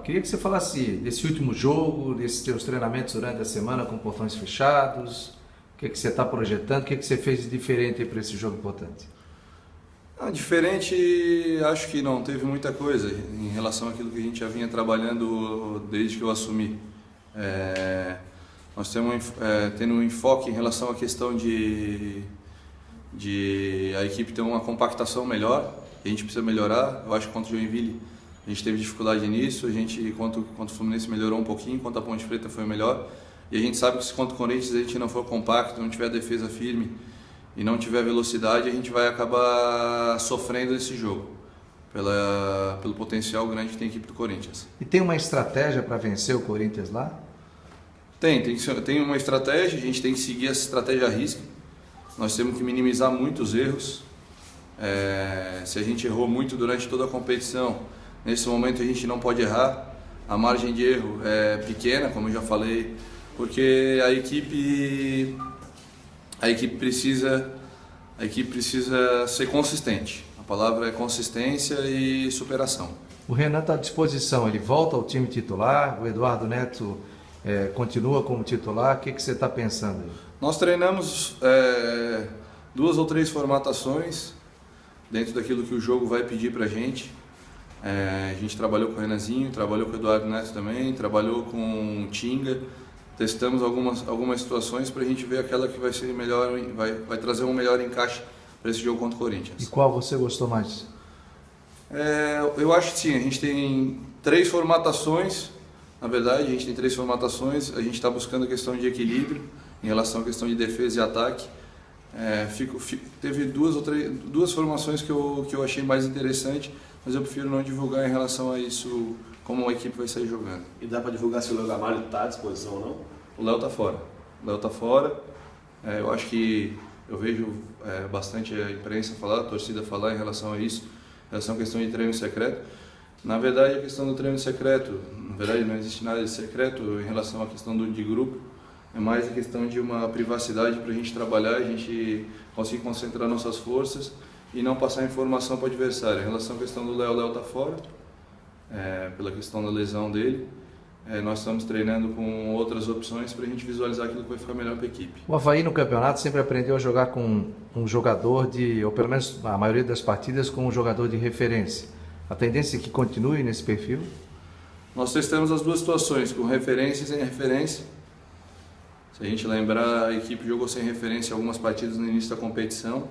queria que você falasse desse último jogo, desses seus treinamentos durante a semana com portões fechados, o que você está projetando, o que você fez de diferente para esse jogo importante? Diferente, acho que não teve muita coisa em relação àquilo que a gente já vinha trabalhando desde que eu assumi. Nós temos tendo um enfoque em relação à questão de a equipe ter uma compactação melhor, a gente precisa melhorar. Eu acho que contra o Joinville a gente teve dificuldade nisso, a gente contra o Fluminense melhorou um pouquinho, contra a Ponte Preta foi melhor, e a gente sabe que se contra o Corinthians a gente não for compacto, não tiver a defesa firme e não tiver velocidade, a gente vai acabar sofrendo esse jogo pelo potencial grande que tem a equipe do Corinthians. E tem uma estratégia para vencer o Corinthians lá? Tem uma estratégia, a gente tem que seguir essa estratégia à risca. Nós temos que minimizar muitos erros. Se a gente errou muito durante toda a competição, nesse momento a gente não pode errar. A margem de erro é pequena, como eu já falei, porque a equipe precisa ser consistente. A palavra é consistência e superação. O Renan está à disposição, ele volta ao time titular, o Eduardo Neto continua como titular, o que você está pensando aí? Nós treinamos 2 ou 3 formatações dentro daquilo que o jogo vai pedir para a gente. A gente trabalhou com o Renanzinho, trabalhou com o Eduardo Neto também, trabalhou com o Tinga. Testamos algumas situações para a gente ver aquela que vai ser melhor, vai trazer um melhor encaixe para esse jogo contra o Corinthians. E qual você gostou mais? Eu acho que sim, a gente tem 3 formatações. Na verdade, a gente tem 3 formatações, a gente está buscando a questão de equilíbrio em relação à questão de defesa e ataque. Teve 2 formações que eu achei mais interessante, mas eu prefiro não divulgar em relação a isso, como a equipe vai sair jogando. E dá para divulgar se o Léo Gamalho está à disposição ou não? O Léo está fora. Eu acho que eu vejo bastante a imprensa falar, a torcida falar em relação a isso, em relação à questão de treino secreto. Na verdade, a questão do treino secreto, na verdade não existe nada de secreto em relação à questão de grupo, é mais a questão de uma privacidade para a gente trabalhar, a gente conseguir concentrar nossas forças e não passar informação para o adversário. Em relação à questão do Léo, o Léo está fora, pela questão da lesão dele. Nós estamos treinando com outras opções para a gente visualizar aquilo que vai ficar melhor para a equipe. O Avaí no campeonato sempre aprendeu a jogar com um jogador ou pelo menos a maioria das partidas com um jogador de referência. A tendência é que continue nesse perfil? Nós testamos as 2 situações, com referência e sem referência. Se a gente lembrar, a equipe jogou sem referência algumas partidas no início da competição.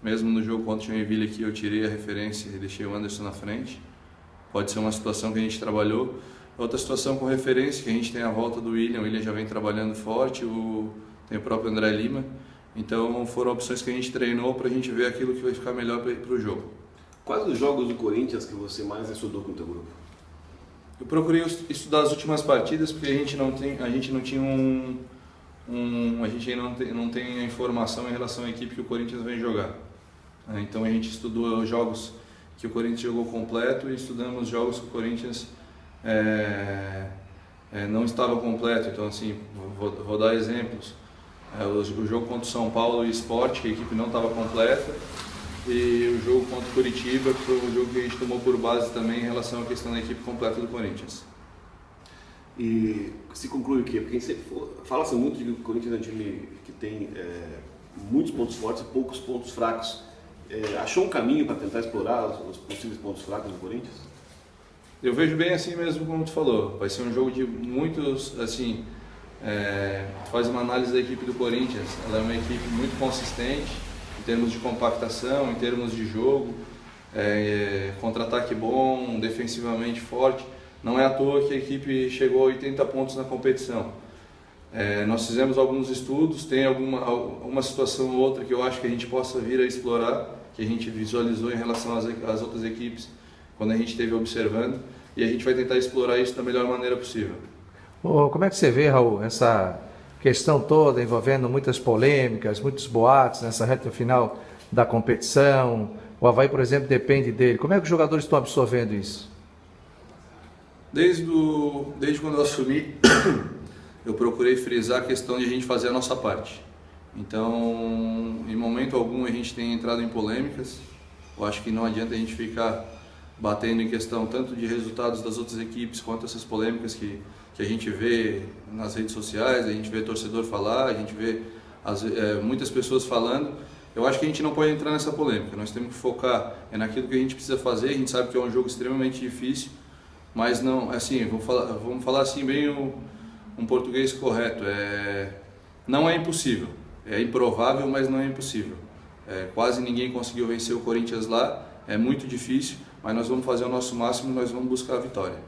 Mesmo no jogo contra o Joinville aqui, eu tirei a referência e deixei o Anderson na frente. Pode ser uma situação que a gente trabalhou. Outra situação com referência, que a gente tem a volta do William. O William já vem trabalhando forte, tem o próprio André Lima. Então foram opções que a gente treinou para a gente ver aquilo que vai ficar melhor para o jogo. Quais os jogos do Corinthians que você mais estudou com o teu grupo? Eu procurei estudar as últimas partidas porque a gente não tem a informação em relação à equipe que o Corinthians vem jogar. Então a gente estudou os jogos que o Corinthians jogou completo e estudamos jogos que o Corinthians não estava completo. Então assim, vou dar exemplos. O jogo contra o São Paulo e Sport, que a equipe não estava completa, e o jogo contra o Curitiba, que foi um jogo que a gente tomou por base também em relação à questão da equipe completa do Corinthians. E se conclui o quê? Porque fala-se muito de que o Corinthians é um time que tem muitos pontos fortes e poucos pontos fracos. Achou um caminho para tentar explorar os possíveis pontos fracos do Corinthians? Eu vejo bem assim mesmo como tu falou. Vai ser um jogo de muitos, assim, faz uma análise da equipe do Corinthians. Ela é uma equipe muito consistente em termos de compactação, em termos de jogo, contra-ataque bom, defensivamente forte. Não é à toa que a equipe chegou a 80 pontos na competição. Nós fizemos alguns estudos, tem alguma situação ou outra que eu acho que a gente possa vir a explorar, que a gente visualizou em relação às outras equipes quando a gente esteve observando, e a gente vai tentar explorar isso da melhor maneira possível. Como é que você vê, Raul, essa questão toda envolvendo muitas polêmicas, muitos boatos nessa reta final da competição? O Avaí, por exemplo, depende dele. Como é que os jogadores estão absorvendo isso? Desde quando eu assumi, eu procurei frisar a questão de a gente fazer a nossa parte. Então, em momento algum a gente tem entrado em polêmicas. Eu acho que não adianta a gente ficar batendo em questão tanto de resultados das outras equipes quanto essas polêmicas que a gente vê nas redes sociais, a gente vê torcedor falar, a gente vê muitas pessoas falando. Eu acho que a gente não pode entrar nessa polêmica, nós temos que focar naquilo que a gente precisa fazer. A gente sabe que é um jogo extremamente difícil, mas não, assim, vamos falar assim bem um português correto, não é impossível, é improvável, mas não é impossível. Quase ninguém conseguiu vencer o Corinthians lá, é muito difícil, mas nós vamos fazer o nosso máximo e nós vamos buscar a vitória.